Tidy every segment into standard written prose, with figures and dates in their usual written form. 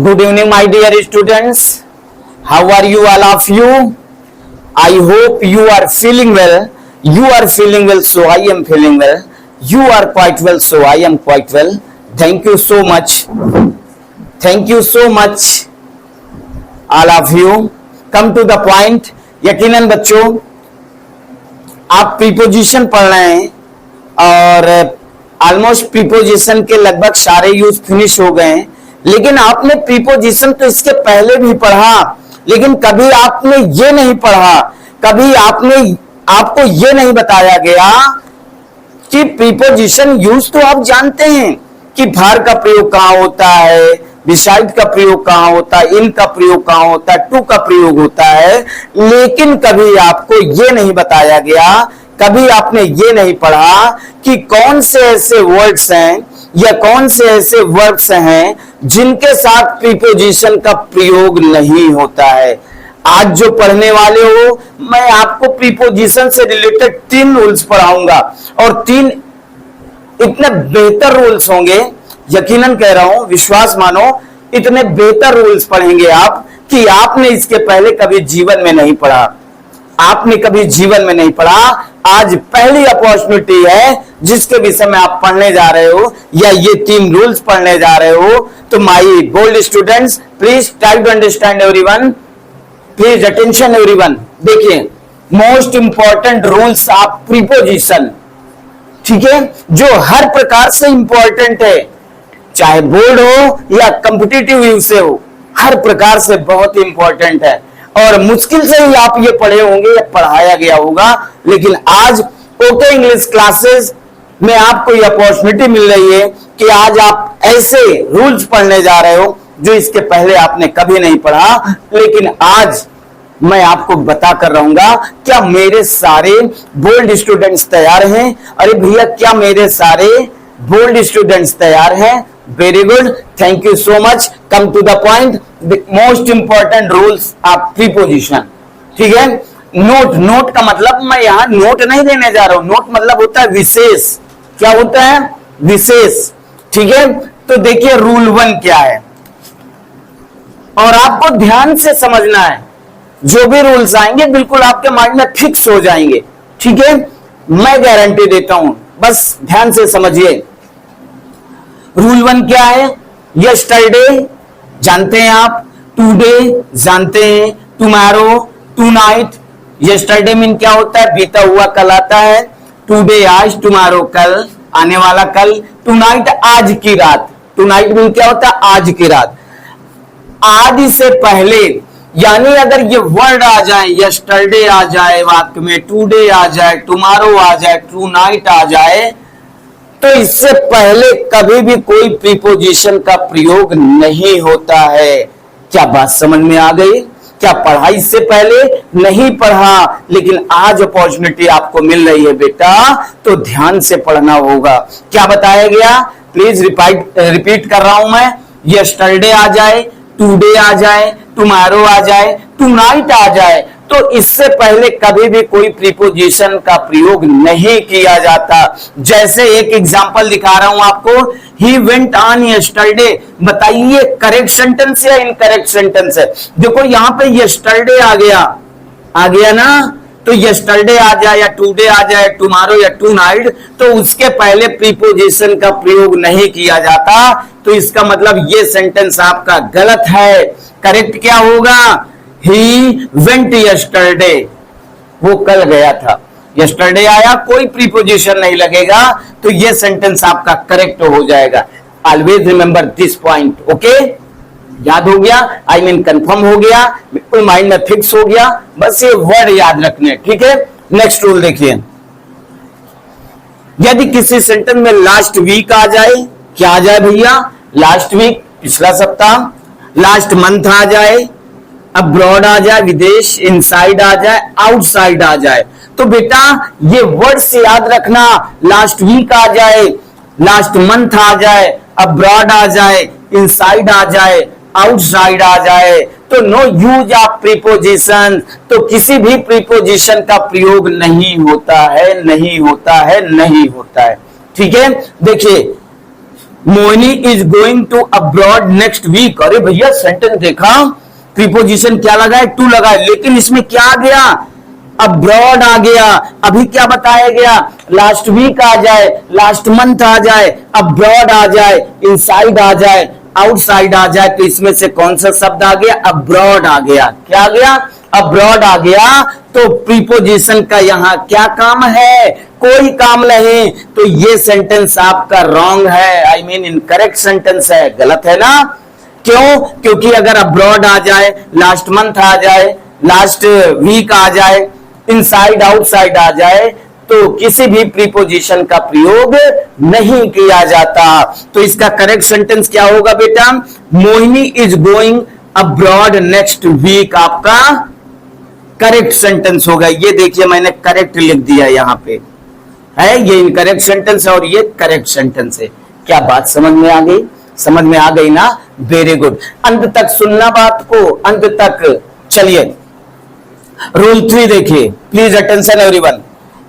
Good evening, my dear students. How are you, all of you? I hope you are feeling well. You are feeling well, so I am feeling well. You are quite well, so I am quite well. Thank you so much. Thank you so much, all of you. Come to the point. यकीनन बच्चों, आप preposition पढ़ रहे हैं और almost preposition के लगभग सारे यूज फिनिश हो गए हैं, लेकिन आपने प्रीपोजिशन तो इसके पहले भी पढ़ा, लेकिन कभी आपने ये नहीं पढ़ा, कभी आपको ये नहीं बताया गया कि प्रीपोजिशन यूज तो आप जानते हैं कि भार का प्रयोग कहां होता है, बिसाइड का प्रयोग कहां होता है, इन का प्रयोग कहां होता है, टू का प्रयोग होता है, लेकिन कभी आपको ये नहीं बताया गया, कभी आपने ये नहीं पढ़ा कि कौन से ऐसे वर्ड्स हैं या कौन से ऐसे वर्ब्स हैं जिनके साथ प्रीपोजिशन का प्रयोग नहीं होता है। आज जो पढ़ने वाले हो, मैं आपको प्रीपोजिशन से रिलेटेड 3 रूल्स पढ़ाऊंगा और 3 इतने बेहतर रूल्स होंगे, यकीनन कह रहा हूं, विश्वास मानो, इतने बेहतर रूल्स पढ़ेंगे आप कि आपने इसके पहले कभी जीवन में नहीं पढ़ा, आपने कभी जीवन में नहीं पढ़ा। आज पहली अपॉर्चुनिटी है जिसके विषय में आप पढ़ने जा रहे हो या ये 3 रूल्स पढ़ने जा रहे हो। तो my bold students, please try to understand everyone, please attention everyone. देखिए, most important rules of preposition, ठीक है, जो हर प्रकार से इंपॉर्टेंट है, चाहे बोर्ड हो या कॉम्पिटिटिव यूज से हो, हर प्रकार से बहुत इंपॉर्टेंट है और मुश्किल से ही आप ये पढ़े होंगे या पढ़ाया गया होगा, लेकिन आज ओके इंग्लिश क्लासेस में आपको ये अपॉर्चुनिटी मिल रही है कि आज आप ऐसे रूल्स पढ़ने जा रहे हो जो इसके पहले आपने कभी नहीं पढ़ा, लेकिन आज मैं आपको बता कर रहूंगा। क्या मेरे सारे बोल्ड स्टूडेंट्स तैयार हैं? अरे भैया, क्या मेरे सारे बोल्ड स्टूडेंट्स तैयार हैं? Very good, thank you so much. Come to the point, most important rules of preposition, ठीक है। नोट का मतलब, मैं यहां नोट नहीं देने जा रहा हूं, नोट मतलब होता है विशेष। क्या होता है? विशेष, ठीक है। तो देखिए रूल 1 क्या है और आपको ध्यान से समझना है, जो भी रूल्स आएंगे बिल्कुल आपके माइंड में फिक्स हो जाएंगे, ठीक है, मैं गारंटी देता हूं, बस ध्यान से समझिए। रूल 1 क्या है? यस्टरडे जानते हैं आप, टुडे जानते हैं, टुमारो, टुनाइट। यस्टरडे मीन क्या होता है? बीता हुआ कल आता है, टुडे आज, टुमारो कल, आने वाला कल, टुनाइट आज की रात। टुनाइट मीन क्या होता है? आज की रात। आज से पहले, यानी अगर ये वर्ड आ जाए, यस्टरडे आ जाए वाक्य में, टुडे आ जाए, टुमारो आ जाए, टुनाइट आ जाए, तो इससे पहले कभी भी कोई प्रीपोजिशन का प्रयोग नहीं होता है। क्या बात समझ में आ गई? क्या पढ़ाई से पहले नहीं पढ़ा, लेकिन आज अपॉर्चुनिटी आपको मिल रही है बेटा, तो ध्यान से पढ़ना होगा। क्या बताया गया? प्लीज रिपीट कर रहा हूं मैं। यस्टरडे आ जाए, टुडे आ जाए, टुमारो आ जाए, टुनाइट आ जाए, तो इससे पहले कभी भी कोई प्रीपोजिशन का प्रयोग नहीं किया जाता। जैसे एक एग्जांपल दिखा रहा हूं आपको, ही वेंट ऑन यस्टरडे, बताइए करेक्ट सेंटेंस या इनकरेक्ट सेंटेंस है? देखो यहां पे यस्टरडे आ गया ना, तो यस्टरडे आ जाए या टुडे आ जाए, टुमारो या टुनाइट, तो उसके पहले प्रीपोजिशन का प्रयोग नहीं किया जाता। तो इसका मतलब ये सेंटेंस आपका गलत है। करेक्ट क्या होगा? ही वेंट यस्टरडे, वो कल गया था, यस्टरडे आया, कोई प्रीपोजिशन नहीं लगेगा, तो ये सेंटेंस आपका करेक्ट हो जाएगा। Always remember this point, okay? याद हो गया? आई मीन कंफर्म हो गया, बिल्कुल माइंड में फिक्स हो गया, बस ये वर्ड याद रखने, ठीक है। नेक्स्ट रूल देखिए, यदि किसी सेंटेंस में लास्ट वीक आ जाए, क्या आ जाए भैया? लास्ट वीक, पिछला सप्ताह, लास्ट मंथ आ जाए, अब्रॉड आ जाए, विदेश, इनसाइड आ जाए, आउटसाइड आ जाए, तो बेटा ये वर्ड्स याद रखना। लास्ट वीक आ जाए, लास्ट मंथ आ जाए, अब्रॉड आ जाए, इनसाइड आ जाए, आउटसाइड आ जाए, तो नो यूज ऑफ प्रीपोजिशन, तो किसी भी प्रीपोजिशन का प्रयोग नहीं होता है, नहीं होता है, नहीं होता है, ठीक है। देखिए Mohini is going to abroad next week. अरे भैया सेंटेंस देखा, प्रीपोजिशन क्या लगा है, टू लगा है, लेकिन इसमें क्या आ गया, अब्रॉड आ गया। अभी क्या बताया गया, लास्ट वीक आ जाए, लास्ट मंथ आ जाए, अब्रॉड आ जाए, इनसाइड आ जाए, आउटसाइड आ जाए, तो इसमें से कौन सा शब्द आ गया, अब्रॉड आ गया। क्या आ गया, अब्रॉड आ गया। तो प्रीपोजिशन का यहां क्या काम है, कोई काम नहीं। तो ये सेंटेंस आपका रॉन्ग है, आई मीन इनकरेक्ट सेंटेंस है, गलत है ना। क्यों, क्योंकि अगर अब्रॉड आ जाए, लास्ट मंथ आ जाए, लास्ट वीक आ जाए, इनसाइड आउटसाइड आ जाए, तो किसी भी प्रीपोजिशन का प्रयोग नहीं किया जाता। तो इसका करेक्ट सेंटेंस क्या होगा बेटा, Mohini is going abroad next week आपका करेक्ट सेंटेंस होगा। ये देखिए मैंने करेक्ट लिख दिया यहां पे है, ये इनकरेक्ट सेंटेंस है और ये करेक्ट सेंटेंस है। क्या बात समझ में आ गई, समझ में आ गई ना, वेरी गुड। अंत तक सुनना बात को, अंत तक। चलिए रूल 3 देखिए, please attention everyone.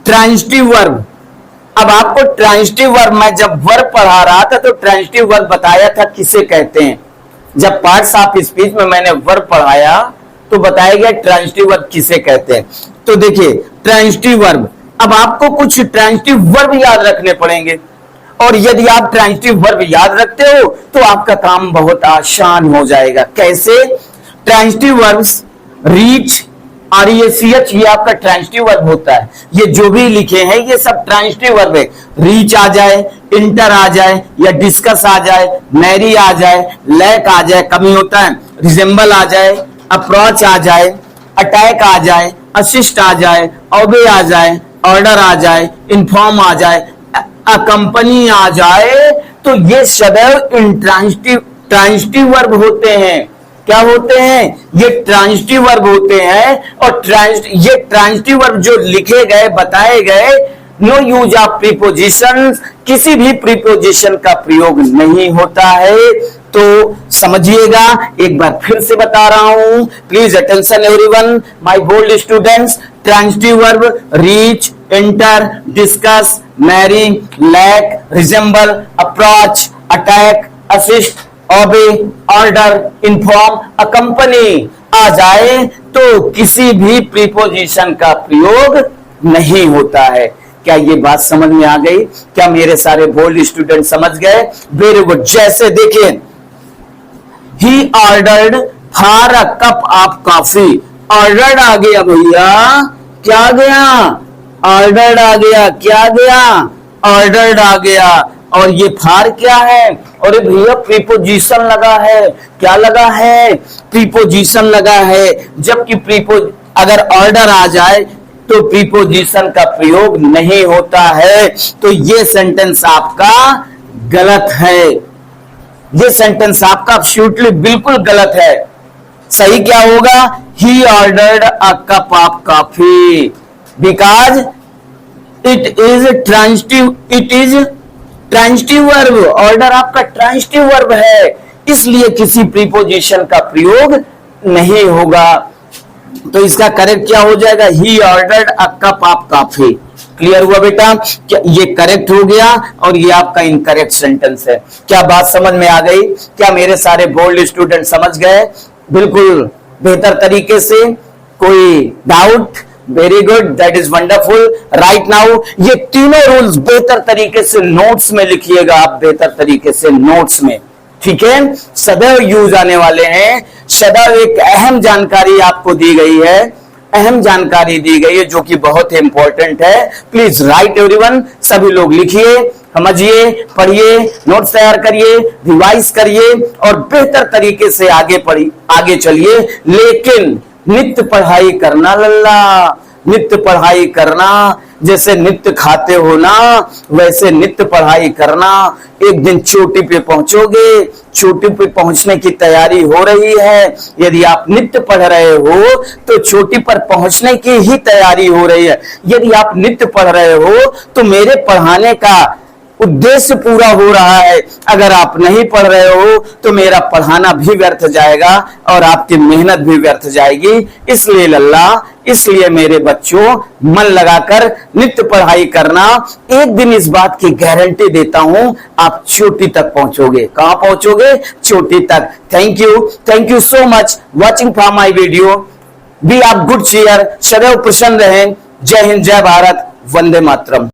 Transitive verb, अब आपको ट्रांजिटिव वर्ब, मैं जब वर्ब पढ़ा रहा था तो ट्रांजिटिव वर्ब बताया था किसे कहते हैं। जब पार्ट्स ऑफ स्पीच में मैंने वर्ब पढ़ाया तो बताया गया ट्रांजिटिव वर्ब किसे कहते हैं। तो देखिए ट्रांजिटिव वर्ब, अब आपको कुछ ट्रांजिटिव वर्ब याद रखने पड़ेंगे, और यदि आप ट्रांजिटिव वर्ब याद रखते हो तो आपका काम बहुत आसान हो जाएगा। कैसे, ट्रांजिटिव वर्ब्स रीच, REACH, ये आपका ट्रांजिटिव वर्ब होता है। ये जो भी लिखे हैं ये सब ट्रांजिटिव वर्ब है। रीच आ जाए, इंटर आ जाए, या डिस्कस आ जाए, मैरी आ जाए, लैक आ जाए, कमी होता है, रिजेंबल आ जाए, अप्रोच आ जाए, अटैक आ जाए, असिस्ट आ जाए, ओबे आ जाए, ऑर्डर आ जाए, इन्फॉर्म आ जाए, अकंपनी आ जाए, तो ये सदैव ट्रांजिटिव वर्ब होते हैं। क्या होते हैं, ये ट्रांजिटिव वर्ब होते हैं। और ये ट्रांजिटिव वर्ब जो लिखे गए, बताए गए, नो यूज ऑफ प्रीपोजिशन, किसी भी प्रीपोजिशन का प्रयोग नहीं होता है। तो समझिएगा, एक बार फिर से बता रहा हूं, please attention everyone, my bold students. Transitive verb reach, enter, discuss, marry, lack, resemble, approach, attack, assist, obey, order, inform, accompany आ जाए तो किसी भी प्रीपोजिशन का प्रयोग नहीं होता है। क्या ये बात समझ में आ गई, क्या मेरे सारे बोल्ड स्टूडेंट समझ गए, वेरी गुड। जैसे देखिए, he ordered for a cup of coffee, ordered आ गया भैया, क्या आ गया, ऑर्डर्ड आ गया, क्या आ गया, ऑर्डर्ड आ गया। और ये फार क्या है, अरे भैया प्रीपोजिशन लगा है, क्या लगा है, प्रीपोजिशन लगा है। जबकि अगर ऑर्डर आ जाए तो प्रीपोजिशन का प्रयोग नहीं होता है। तो ये सेंटेंस आपका गलत है, ये सेंटेंस आपका एब्सोल्युटली बिल्कुल गलत है। सही क्या होगा, he ordered a cup of coffee, because it is transitive verb, order आपका ट्रांजिटिव वर्ब है, इसलिए किसी प्रीपोजिशन का प्रयोग नहीं होगा। तो इसका करेक्ट क्या हो जाएगा, he ordered a cup of coffee. Clear हुआ बेटा, क्या ये करेक्ट हो गया और ये आपका इनकरेक्ट सेंटेंस है। क्या बात समझ में आ गई, क्या मेरे सारे बोल्ड स्टूडेंट समझ गए बिल्कुल बेहतर तरीके से, कोई doubt, very good, that is wonderful. Right now ये तीनों रूल्स बेहतर तरीके से नोट्स में लिखिएगा आप, बेहतर तरीके से नोट्स में, ठीक है, सदैव यूज आने वाले हैं। सदैव एक अहम जानकारी आपको दी गई है, अहम जानकारी दी गई है जो कि बहुत इंपॉर्टेंट है। प्लीज राइट एवरीवन, सभी लोग लिखिए, समझिए, पढ़िए, नोट्स तैयार करिए, रिवाइज करिए और बेहतर तरीके से आगे चलिए। लेकिन नित्य पढ़ाई करना लल्ला, नित्य पढ़ाई करना, जैसे नित्य खाते हो ना वैसे नित्य पढ़ाई करना। एक दिन चोटी पे पहुंचोगे, चोटी पे पहुंचने की तैयारी हो रही है। यदि आप नित्य पढ़ रहे हो तो चोटी पर पहुंचने की ही तैयारी हो रही है। यदि आप नित्य पढ़ रहे हो तो मेरे पढ़ाने का उद्देश्य पूरा हो रहा है। अगर आप नहीं पढ़ रहे हो तो मेरा पढ़ाना भी व्यर्थ जाएगा और आपकी मेहनत भी व्यर्थ जाएगी। इसलिए लल्ला, इसलिए मेरे बच्चों, मन लगाकर नित्य पढ़ाई करना। एक दिन इस बात की गारंटी देता हूं, आप चोटी तक पहुंचोगे। कहां पहुंचोगे? चोटी तक। Thank you so much watching for my video. Be of good cheer, सदैव प्रसन्न रहें। जय हिंद, जय भारत, वंदे मातरम।